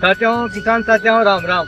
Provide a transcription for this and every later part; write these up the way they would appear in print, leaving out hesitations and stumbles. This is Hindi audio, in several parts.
साथियों, किसान साथियों, राम राम।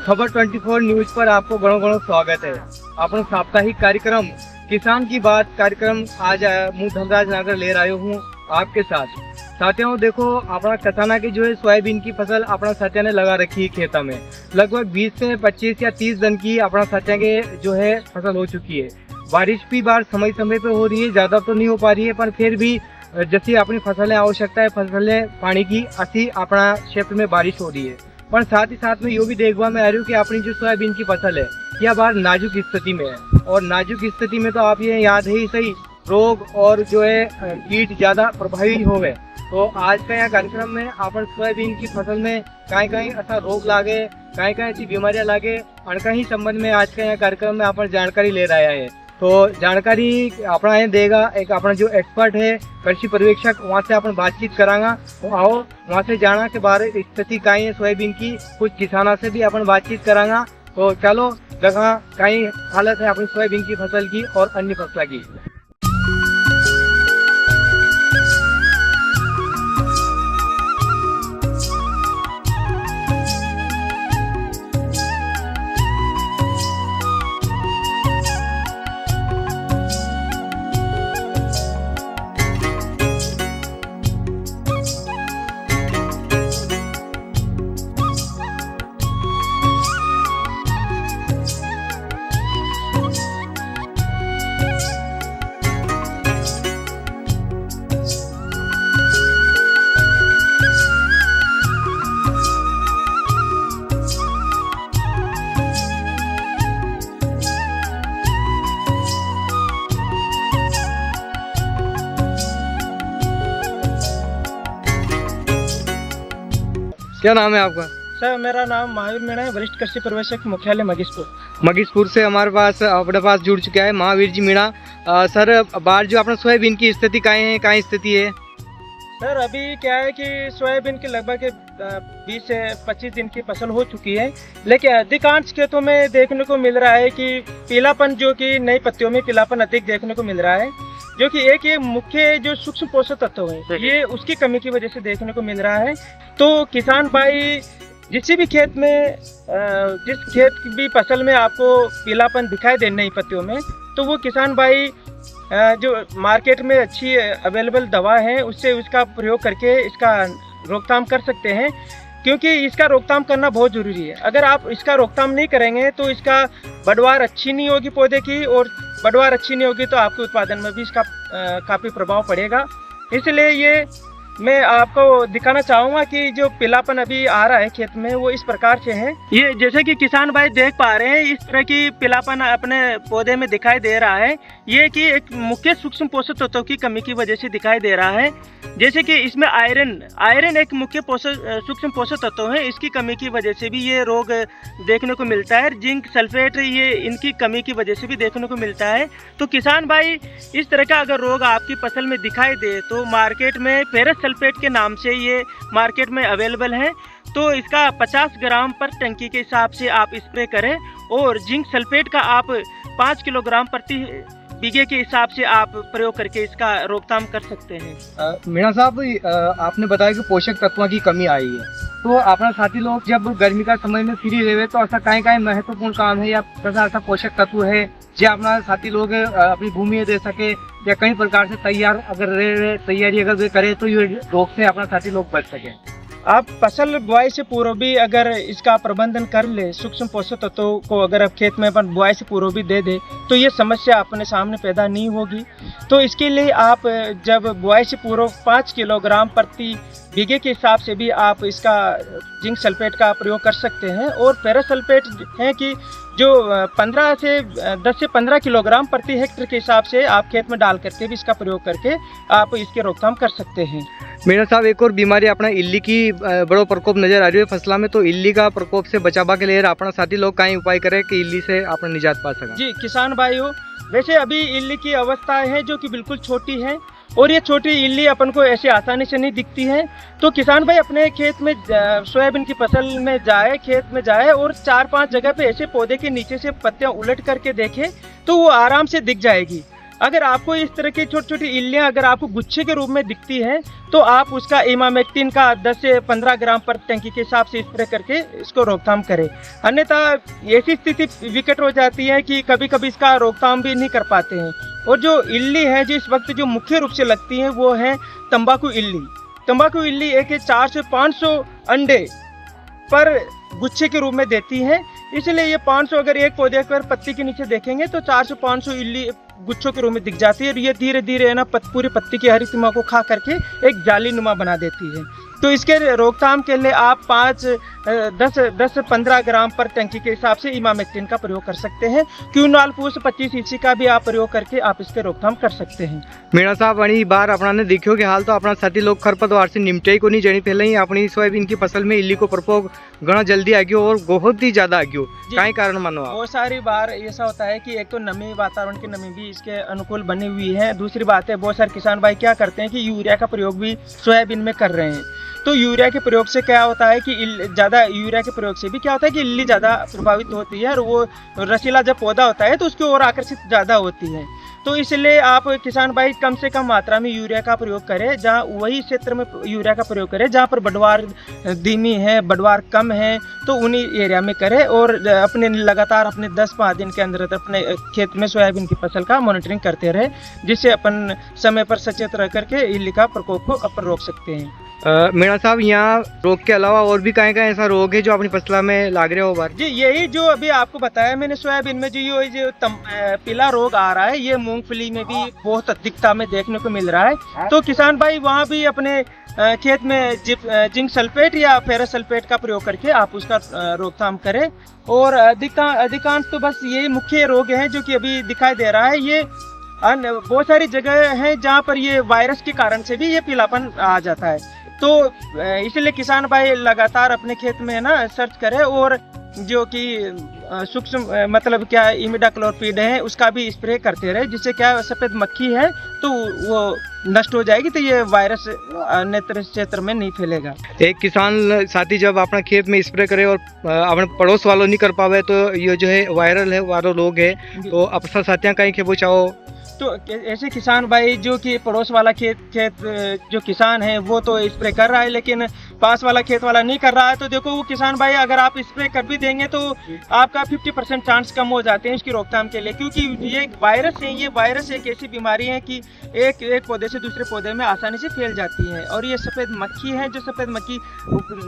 खबर 24 न्यूज पर आपको घणो घणो स्वागत है। अपनो साप्ताहिक कार्यक्रम किसान की बात कार्यक्रम आज मैं धनराज नागर ले आयो हूँ आपके साथ। साथियों देखो, अपना कसाना की जो है सोयाबीन की फसल अपना साथिया ने लगा रखी है खेता में। लगभग 20 से 25 या 30 दिन की अपना साथिया के जो है फसल हो चुकी है। बारिश भी बार समय समय पे हो रही है, ज्यादा तो नहीं हो पा रही है, पर फिर भी जैसी अपनी फसलें आवश्यकता है फसलें पानी की असी अपना क्षेत्र में बारिश हो रही है। पर साथ ही साथ में यो भी देखवा में आ रही हूँ कि अपनी जो सोयाबीन की फसल है यह बार नाजुक स्थिति में है। और नाजुक स्थिति में तो आप ये याद है ही सही, रोग और जो है कीट ज्यादा प्रभावी हो गए। तो आज का यह कार्यक्रम में अपन सोयाबीन की फसल में कहीं कहीं ऐसा रोग लागे, कहीं कहीं ऐसी बीमारियां लागे, अनका ही संबंध में आज का यह कार्यक्रम में अपन जानकारी ले रहा है। तो जानकारी अपना ये देगा एक अपना जो एक्सपर्ट है कृषि पर्यवेक्षक, वहाँ से अपन बातचीत करांगा। तो आओ वहाँ से जाना के बारे स्थिति कहीं है सोयाबीन की, कुछ किसानों से भी अपन बातचीत करांगा। तो चलो देखा कहीं हालत है अपनी सोयाबीन की फसल की और अन्य फसल की। क्या नाम है आपका? सर मेरा नाम महावीर मीणा है, वरिष्ठ कृषि पर्यवेक्षक मुख्यालय मगीसपुर। मगीसपुर से हमारे पास अपने पास जुड़ चुका है महावीर जी मीणा। सर बार जो अपना सोयाबीन की स्थिति कहाँ स्थिति है? सर अभी क्या है कि सोयाबीन की लगभग 20 से 25 दिन की फसल हो चुकी है, लेकिन अधिकांश खेतों में देखने को मिल रहा है कि पीलापन, जो कि नई पत्तियों में पीलापन अधिक देखने को मिल रहा है, जो कि एक ये मुख्य जो सूक्ष्म पोषक तत्व है ये उसकी कमी की वजह से देखने को मिल रहा है। तो किसान भाई जिस भी खेत में जिस खेत की भी फसल में आपको पीलापन दिखाई दे नई पत्तियों में, तो वो किसान भाई जो मार्केट में अच्छी अवेलेबल दवा है उससे उसका प्रयोग करके इसका रोकथाम कर सकते हैं, क्योंकि इसका रोकथाम करना बहुत ज़रूरी है। अगर आप इसका रोकथाम नहीं करेंगे तो इसका बढ़वार अच्छी नहीं होगी पौधे की, और बढ़वार अच्छी नहीं होगी तो आपके उत्पादन में भी इसका काफ़ी प्रभाव पड़ेगा। इसलिए ये मैं आपको दिखाना चाहूँगा कि जो पीलापन अभी आ रहा है खेत में वो इस प्रकार से है। ये जैसे कि किसान भाई देख पा रहे हैं, इस तरह की पीलापन अपने पौधे में दिखाई दे रहा है। ये कि एक मुख्य सूक्ष्म पोषक तत्वों की कमी की वजह से दिखाई दे रहा है। जैसे कि इसमें आयरन एक मुख्य सूक्ष्म पोषक तत्व है, इसकी कमी की वजह से भी ये रोग देखने को मिलता है। जिंक सल्फेट ये इनकी कमी की वजह से भी देखने को मिलता है। तो किसान भाई इस तरह का अगर रोग आपकी फसल में दिखाई दे तो मार्केट में फेरस सल्फेट के नाम से ये मार्केट में अवेलेबल है, तो इसका 50 ग्राम पर टंकी के हिसाब से आप स्प्रे करें, और जिंक सल्फेट का आप 5 किलोग्राम प्रति बीघे के हिसाब से आप प्रयोग करके इसका रोकथाम कर सकते हैं। मीणा साहब, आपने बताया कि पोषक तत्वों की कमी आई है, तो अपना साथी लोग जब गर्मी का समय में फ्री रहे तो ऐसा कहीं महत्वपूर्ण काम है या ऐसा पोषक तत्व है जो अपना साथी लोग अपनी भूमि में दे सके, या कई प्रकार से तैयारी अगर वे करे तो ये रोग से अपना साथी लोग बच सके। आप फसल बुआई से पूर्व भी अगर इसका प्रबंधन कर ले, सूक्ष्म पोषक तत्वों को अगर आप खेत में अपन बुआई से पूर्व भी दे दे तो ये समस्या अपने सामने पैदा नहीं होगी। तो इसके लिए आप जब बुआई से पूर्व 5 किलोग्राम प्रति बीघे के हिसाब से भी आप इसका जिंक सल्फेट का प्रयोग कर सकते हैं। और फेरस सल्फेट है कि जो 10 से 15 किलोग्राम प्रति हेक्टेयर के हिसाब से आप खेत में डाल करके भी इसका प्रयोग करके आप इसके रोकथाम कर सकते हैं। मीणा साहब, एक और बीमारी अपना इल्ली की बड़ो प्रकोप नजर आ रही है फसला में, तो इल्ली का प्रकोप से बचावा के लिए अपना साथी लोग कहीं उपाय करे कि इल्ली से अपना निजात पा सका? जी किसान भाइयों, वैसे अभी इल्ली की अवस्था है जो कि बिल्कुल छोटी है, और ये छोटी इल्ली अपन को ऐसे आसानी से नहीं दिखती है। तो किसान भाई अपने खेत में सोयाबीन की फसल में जाए, खेत में जाए और 4-5 जगह पे ऐसे पौधे के नीचे से पत्तियां उलट करके देखे तो वो आराम से दिख जाएगी। अगर आपको इस तरह की छोटी छोटी इल्लियाँ अगर आपको गुच्छे के रूप में दिखती हैं तो आप उसका इमामेक्टिन का 10 से 15 ग्राम पर टंकी के हिसाब से स्प्रे करके इसको रोकथाम करें। अन्यथा ऐसी स्थिति विकट हो जाती है कि कभी कभी इसका रोकथाम भी नहीं कर पाते हैं। और जो इल्ली है जो इस वक्त जो मुख्य रूप से लगती है वो है तंबाकू इल्ली। तंबाकू इल्ली एक 400 से 500 अंडे पर गुच्छे के रूप में देती है, इसलिए ये 500 अगर एक पौधे पर पत्ती के नीचे देखेंगे तो 400 500 इल्ली गुच्छों के रूप में दिख जाती है। और ये धीरे धीरे है ना पूरी पत्ती की हरी सीमा को खा करके एक जाली नुमा बना देती है। तो इसके रोकथाम के लिए आप 10 से 15 ग्राम पर टंकी के हिसाब से इमामेक्टिन का प्रयोग कर सकते हैं। क्यूनॉल पूस 25 ईसी का भी आप प्रयोग करके आप इसके रोकथाम कर सकते हैं। मीणा साहब घणी बार अपना देखियो कि हाल तो अपना साथी लोग खरपतवार से निपटे को नहीं जणी पहले ही अपनी सोयाबीन की फसल में इल्ली को प्रकोप घना जल्दी आ गयो और बहुत ही ज्यादा आ गयो, काई कारण मानो आप? बहुत सारी बार ऐसा होता है कि एक तो नमी, वातावरण की नमी भी इसके अनुकूल बनी हुई है। दूसरी बात है बहुत सारे किसान भाई क्या करते हैं कि यूरिया का प्रयोग भी सोयाबीन में कर रहे हैं। तो यूरिया के प्रयोग से क्या होता है कि ज़्यादा यूरिया के प्रयोग से भी क्या होता है कि इल्ली ज़्यादा प्रभावित होती है और वो रसीला जब पौधा होता है तो उसकी ओर आकर्षित ज़्यादा होती है। तो इसलिए आप किसान भाई कम से कम मात्रा में यूरिया का प्रयोग करें, जहाँ वही क्षेत्र में यूरिया का प्रयोग करें जहाँ पर बढ़वार धीमी है, बढ़वार कम है, तो उन्हीं एरिया में करें। और अपने लगातार अपने 10-5 दिन के अंदर अपने खेत में सोयाबीन की फसल का मॉनिटरिंग करते रहे, जिससे अपन समय पर सचेत रह करके इल्ली का प्रकोप को अपन रोक सकते हैं। मीणा साहब यहाँ रोग के अलावा और भी कहीं का ऐसा रोग है जो अपनी फसल में लाग रहे हो बार? जी यही जो अभी आपको बताया मैंने सोयाबीन में जो पीला रोग आ रहा है ये मूंगफली में भी बहुत अधिकता में देखने को मिल रहा है। तो किसान भाई वहाँ भी अपने खेत में जिंक सल्फेट या फेरस सल्फेट का प्रयोग करके आप उसका रोकथाम करें। और अधिकांश तो बस यही मुख्य रोग हैं जो कि अभी दिखाई दे रहा है। ये बहुत सारी जगह हैं जहाँ पर ये वायरस के कारण से भी ये पीलापन आ जाता है। तो इसलिए किसान भाई लगातार अपने खेत में ना सर्च करें और जो कि सूक्ष्म मतलब क्या इमिडाक्लोपीड है उसका भी स्प्रे करते रहे, जिससे क्या सफ़ेद मक्खी है तो वो नष्ट हो जाएगी, तो ये वायरस अन्य क्षेत्र में नहीं फैलेगा। एक किसान साथी जब अपना खेत में स्प्रे करे और अपने पड़ोस वालों नहीं कर पावे तो ये जो है वायरल है वायरल रोग है, तो अपना साथियाँ कहीं के बचाओ। तो ऐसे किसान भाई जो कि पड़ोस वाला खेत जो किसान है वो तो स्प्रे कर रहा है लेकिन पास वाला खेत वाला नहीं कर रहा है, तो देखो वो किसान भाई अगर आप स्प्रे कर भी देंगे तो आपका 50% चांस कम हो जाते हैं इसकी रोकथाम के लिए, क्योंकि ये वायरस है, ये वायरस एक ऐसी बीमारी है कि एक पौधे से दूसरे पौधे में आसानी से फैल जाती है। और ये सफ़ेद मक्खी है, जो सफ़ेद मक्खी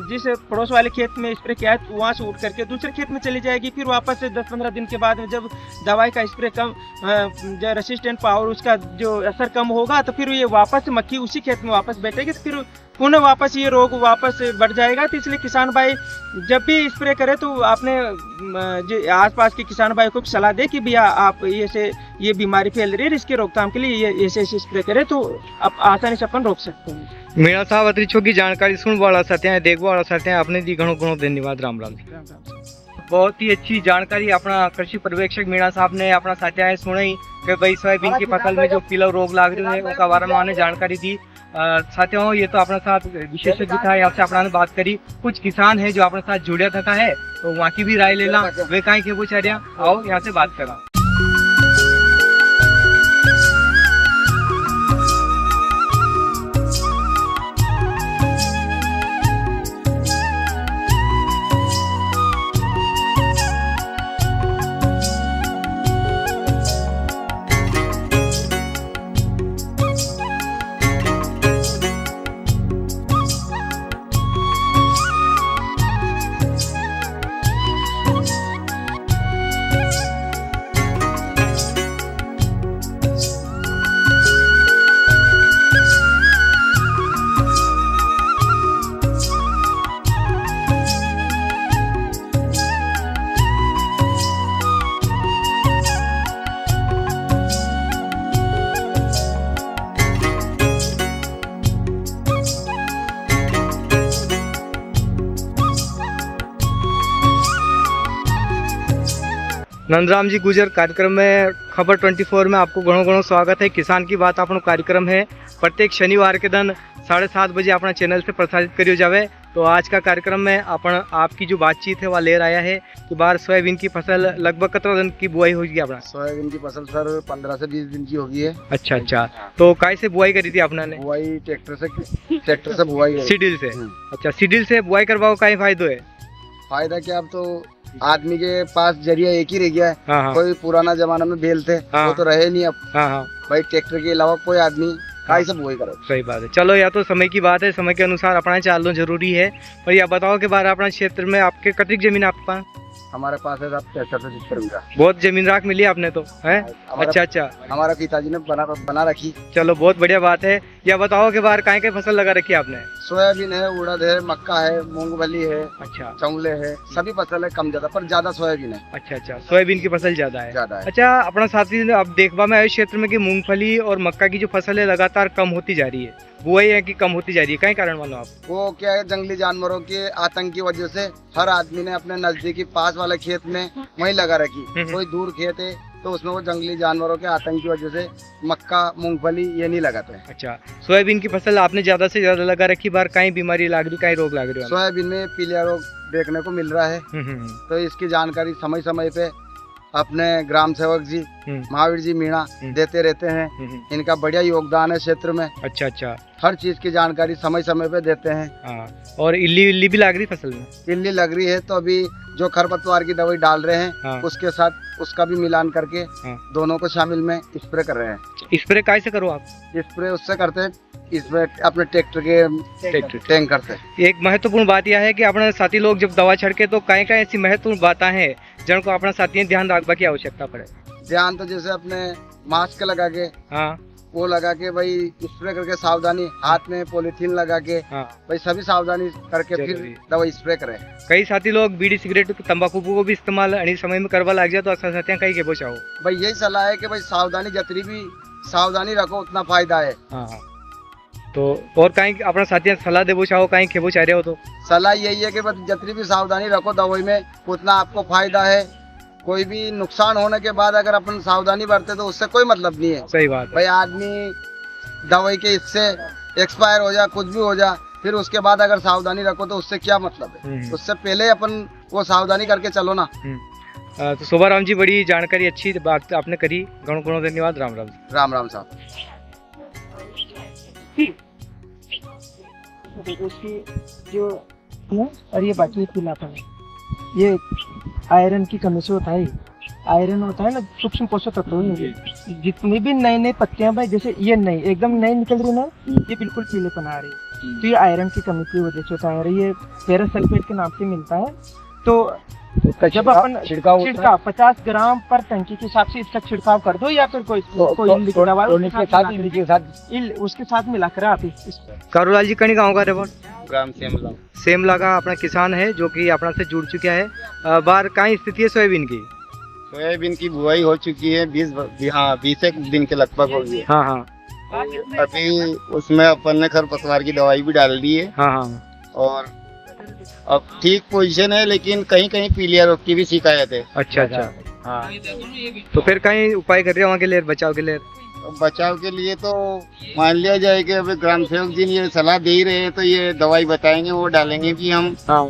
जिस पड़ोस वाले खेत में स्प्रे किया है वहाँ से उठ करके दूसरे खेत में चली जाएगी, फिर वापस से 10-15 दिन के बाद जब दवाई का स्प्रे कम जो रेसिस्टेंट पावर उसका जो असर कम होगा तो फिर ये वापस मक्खी उसी खेत में वापस बैठेगी, तो फिर पुनः वापस ये रोग वापस बढ़ जाएगा। तो इसलिए किसान भाई जब भी स्प्रे करें तो आपने जो आसपास के किसान भाई को सलाह दे कि भैया आप ये बीमारी फैल रही है, इसके रोकथाम के लिए ये ऐसे स्प्रे करें तो आप आसानी से अपन रोक सकते हैं। मीणा साहब अतिरिक्त की जानकारी सुन वाला सकते हैं, देख वाला सकते हैं, आपने दी घणो घणो धन्यवाद। राम राम। बहुत ही अच्छी जानकारी अपना कृषि पर्यवेक्षक मीणा साहब ने अपना साथिया सुनाई कि भाई सोयाबीन की फसल में जो पीला रोग लाग रहा है उसका बारे में जानकारी दी। साथियों ये तो अपने साथ विशेषज्ञ था, यहाँ से अपना ने बात करी। कुछ किसान है जो अपने साथ जुड़िया था है तो वहाँ की भी राय लेना, वे कहीं के पूछा रहा, आओ यहाँ से बात करा। नंदराम जी गुजर कार्यक्रम में खबर 24 में आपको घणो घणो स्वागत है। किसान की बात आपनो कार्यक्रम है प्रत्येक शनिवार के दिन 7:30 बजे अपना चैनल से प्रसारित करियो जावे। तो आज का कार्यक्रम में अपन आपकी जो बातचीत है वह ले आया है कि बार सोयाबीन की फसल लगभग कितना दिन की बुआई होगी अपना? सोयाबीन की फसल सर 15 से 20 दिन की होगी है। अच्छा अच्छा, तो काय से बुआई करी थी आपने ने? बुआई ट्रैक्टर से बुआई है। सीडिल से? अच्छा, सीडिल से बुआई करवाओ का फायदा है? फायदा क्या, अब तो आदमी के पास जरिया एक ही रह गया है। हाँ हाँ कोई पुराना जमाना में बैल थे, हाँ। वो तो रहे नहीं अब। हाँ हाँ, भाई ट्रैक्टर के अलावा कोई आदमी काई से बुआई करे। सही बात है। चलो, या तो समय की बात है, समय के अनुसार अपना चालना जरूरी है। और यह बताओ कि बार अपना क्षेत्र में आपके कतरी जमीन आपके पास? हमारे पास है साहब 63 से 70 बीघा। बहुत जमीन राख मिली आपने तो है? हमारा- अच्छा अच्छा, हमारा पिताजी ने बना रखी। चलो बहुत बढ़िया बात है। यह बताओ कि बार काय फसल लगा रखी आपने? सोयाबीन है, उड़द है, मक्का है, मूंगफली है, अच्छा चौले है, सभी फसल है, कम ज्यादा पर ज्यादा सोयाबीन है। अच्छा अच्छा, सोयाबीन की फसल ज्यादा है। ज्यादा है। अच्छा, अपना साथी ने अब देखवा में आए क्षेत्र में कि मूंगफली और मक्का की जो फसल है लगातार कम होती जा रही है, बुआई है कि कम होती जा रही है, कई कारण मानो आप? वो क्या है, जंगली जानवरों के आतंक की वजह से हर आदमी ने अपने नजदीकी पास वाले खेत में वहीं लगा रखी। कोई दूर खेत है तो उसमें वो जंगली जानवरों के आतंक की वजह से मक्का मूंगफली ये नहीं लगाते हैं। अच्छा, सोयाबीन की फसल आपने ज्यादा से ज्यादा लगा रखी, बार कहीं बीमारी लाग रही, कहीं रोग लाग रही? सोयाबीन में पीलिया रोग देखने को मिल रहा है, तो इसकी जानकारी समय समय पे अपने ग्राम सेवक जी महावीर जी मीणा देते रहते हैं। इनका बढ़िया योगदान है क्षेत्र में। अच्छा अच्छा, हर चीज की जानकारी समय समय पे देते हैं। हाँ, और इल्ली भी लाग रही फसल में? इल्ली लग रही है तो अभी जो खरपतवार की दवाई डाल रहे हैं, हाँ। उसके साथ उसका भी मिलान करके हाँ। दोनों को शामिल में स्प्रे कर रहे हैं। स्प्रे काय से करो आप? स्प्रे उससे करते हैं, स्प्रे अपने ट्रैक्टर के टैंकर से। एक महत्वपूर्ण बात यह है कि अपने साथी लोग जब दवा छिड़के तो कई कई ऐसी महत्वपूर्ण बातें हैं जिनको अपना साथी ध्यान रखने की आवश्यकता पड़े। ध्यान तो जैसे अपने मास्क लगा के, हाँ वो लगा के भाई स्प्रे करके सावधानी, हाथ में पॉलीथीन लगा के हाँ, भाई सभी सावधानी करके फिर जरूरी। दवा स्प्रे करें। कई साथी लोग बीड़ी सिगरेट तंबाकू को भी इस्तेमाल अनेक समय में करवा लग जाए तो असा साथियां कई के बचाओ। भाई यही सलाह है कि भाई सावधानी जितनी भी सावधानी रखो उतना फायदा है। हाँ हाँ, तो और कहीं अपना साथियां सलाह देवो चाहो, कहीं खेबो चाह रहे हो तो सलाह यही है कि बस जितनी भी सावधानी रखो दवाई में उतना आपको फायदा है। कोई भी नुकसान होने के बाद अगर अपन सावधानी बरते तो उससे कोई मतलब नहीं है। सही बात है। भाई आदमी दवाई के इससे एक्सपायर हो जा, कुछ भी हो जा, फिर उसके बाद अगर सावधानी रखो तो उससे क्या मतलब है। उससे पहले अपन वो सावधानी करके चलो ना। तो शोभाराम जी, बड़ी जानकारी अच्छी बात आपने करी, घणो घणो धन्यवाद। राम राम। राम राम साहब। उसकी जो और ये बाकी पीलापन है, ये आयरन की कमी से होता है। आयरन होता है ना, सूक्ष्म पोषक तत्व है। जितनी भी नई नई पत्तियां भाई, जैसे ये नई एकदम नई निकल रही ना, ये बिल्कुल पीलेपन आ रही है, तो ये आयरन की कमी की वजह से होता है। ये फेरस सल्फेट के नाम से मिलता है। तो जब अपन छिड़काव 50 ग्राम पर टंकी के हिसाब से इसका छिड़काव कर दो, या फिर कोई दवा उसके साथ मिलाकर आप कारूलाल जी कहीं गाँव का रेवट ग्राम सेमला का अपना किसान है जो कि अपना से जुड़ चुका है। बार कहीं स्थिति है सोयाबीन की? सोयाबीन की बुआई हो चुकी है, 20 एक दिन के लगभग हो गई है। हाँ हाँ अभी उसमें अपन ने खरपतवार की दवाई भी डाल दी है। हाँ हाँ, और अब ठीक पोजीशन है, लेकिन कहीं कहीं पीलिया रोग की भी शिकायत है। अच्छा अच्छा, हाँ, तो फिर कहीं उपाय कर रहे हो वहाँ के लिए, बचाव के लिए? बचाव के लिए तो मान लिया जाए कि अभी ग्राम सेवक जी ये सलाह दे ही रहे हैं, तो ये दवाई बताएंगे, वो डालेंगे भी हम। हाँ,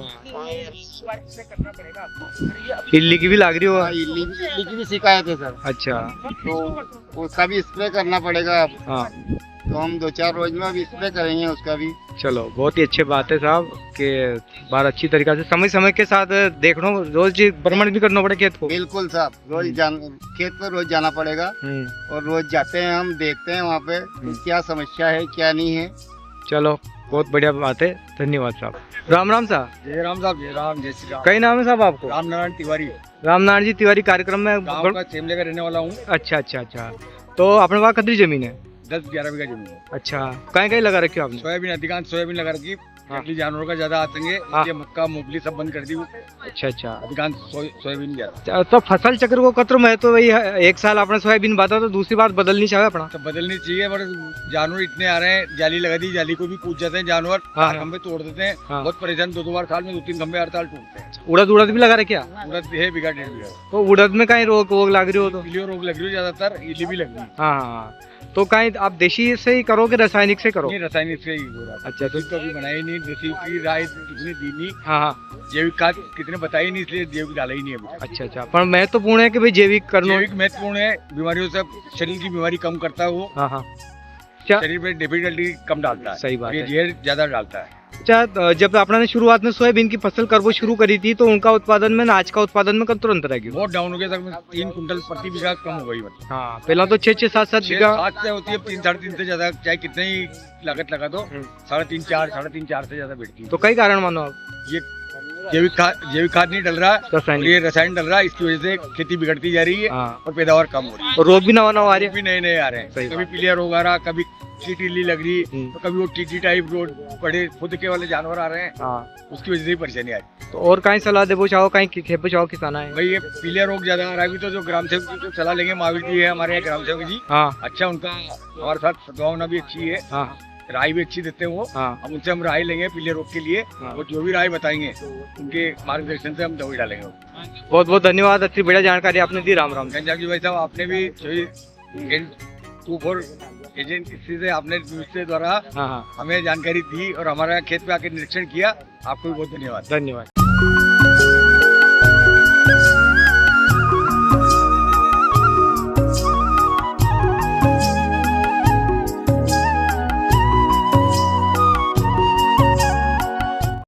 इल्ली की भी लाग रही हो? इल्ली की भी शिकायत है सर। अच्छा, तो उसका भी स्प्रे करना पड़ेगा। हाँ, तो हम 2-4 रोज में अभी स्प्रे करेंगे उसका भी। चलो, बहुत ही अच्छी बात है साहब कि बार अच्छी तरीका से समय समय के साथ देखना, रोज भ्रमण भी करना पड़े खेत को। बिल्कुल साहब, रोज खेत पर रोज जाना पड़ेगा, और रोज जाते हैं, हम देखते हैं वहाँ पे क्या समस्या है क्या नहीं है। चलो, बहुत बढ़िया बात है, धन्यवाद साहब। राम राम साहब। जय राम साहब। जय राम, जय श्री राम। कई नाम है साहब आपको? रामनारायण तिवारी। रामनारायण जी तिवारी कार्यक्रम में सेमले का रहने वाला हूँ। अच्छा अच्छा अच्छा, तो अपने पास कितनी जमीन है? 10-11 बीघा जमीन है। अच्छा, कहीं कहीं लगा रखी हो आपने? सोयाबीन, अधिकांश सोयाबीन लगा रखी, हाँ। जंगली जानवरों का ज्यादा आतंक है, हाँ। इसलिए मक्का मूंगफली सब बंद कर दी। अच्छा अच्छा। अधिकांश सोयाबीन ज्यादा। तो फसल चक्र को खत्म है तो वही एक साल आपने सोयाबीन बाता तो दूसरी बार बदलनी चाहिए अपना। तो बदलनी चाहिए, पर जानवर इतने आ रहे हैं, जाली लगा दी, जाली को भी कूद जाते हैं जानवर, हाँ। खंभे तोड़ देते हैं, हाँ। बहुत परेशान। 2 बार साल में 2-3 खंभे हर साल टूटते हैं। उड़द उड़द भी लगा रहे क्या? उड़द है बीघा 1.5 बीघा। तो उड़द में कहीं रोग वोग लग रही हो तो? पीलियो रोग लग रही है ज्यादातर, इली भी लग रही है। हाँ हाँ। तो कहीं आप देशी से ही करो कि रासायनिक से करो? नहीं, रासायनिक से ही हो रहा है। अच्छा, तो तो अभी बनाई नहीं, देसी की राय कितनी दी नहीं, हाँ हाँ। जैविक खाद कितने बताई नहीं, इसलिए जैविक डाला ही नहीं अभी। अच्छा अच्छा। पर महत्वपूर्ण है कि भाई जैविक करना। जैविक महत्वपूर्ण है, बीमारियों से शरीर की बीमारी कम करता है वो, हाँ हाँ। क्या शरीर में डिफिकल्टी कम डालता है। सही बात ये है। जहर ज्यादा डालता है। अच्छा, जब आपने शुरुआत में सोयाबीन की फसल करना शुरू करी थी तो उनका उत्पादन में आज का उत्पादन में कतरो अंतर है क्यों? बहुत डाउन हो गया था, 3 कुंटल प्रति बीघा कम हो गई। मतलब हाँ, पहला तो 6-6, 7-7 बीघा। 6-7 से होती है, 3-3.5 से ज्यादा, चाहे कितने ही लागत लगा दो, 3.5-4, 3.5-4 से ज्यादा बैठती है। तो कई कारण मानो आप? ये जैविक खाद नहीं डल रहा, और रासायनिक। ये रसायन डल रहा है, इसकी वजह से खेती बिगड़ती जा रही है हाँ। और पैदावार कम हो रही है। और रोग भी नवा नवा आ रहे हैं। भी नए नए आ रहे सही हैं, बात। कभी पीलिया रोग आ रहा, कभी टीटी लग रही, तो कभी वो टीटी टाइप रोड बड़े फुदके वाले जानवर आ रहे हैं, हाँ। उसकी वजह से ही परेशानी आ रही है। तो और कहीं सलाह देबो चाहो, कहीं खेपो चाहो किसान है? भाई ये पीलिया रोग ज्यादा आ रहा है, अभी तो जो ग्राम सेवक की जो सलाह लेंगे, महावीर जी है हमारे यहाँ ग्राम सेवक जी, हाँ अच्छा उनका हमारे साथ सद्भावना भी अच्छी है, हाँ राय भी अच्छी देते हैं वो। हाँ। अब उनसे हम राय लेंगे पीले रोग के लिए, हाँ। वो जो भी राय बताएंगे उनके मार्गदर्शन से हम दवाई डालेंगे। बहुत बहुत धन्यवाद, अच्छी बढ़िया जानकारी आपने दी। राम राम। गंजाम जी भाई साहब, आपने भी 24 एजेंसी से आपने न्यूज के द्वारा हाँ हाँ। हमें जानकारी दी और हमारा खेत पे आके निरीक्षण किया, आपको भी बहुत धन्यवाद। धन्यवाद।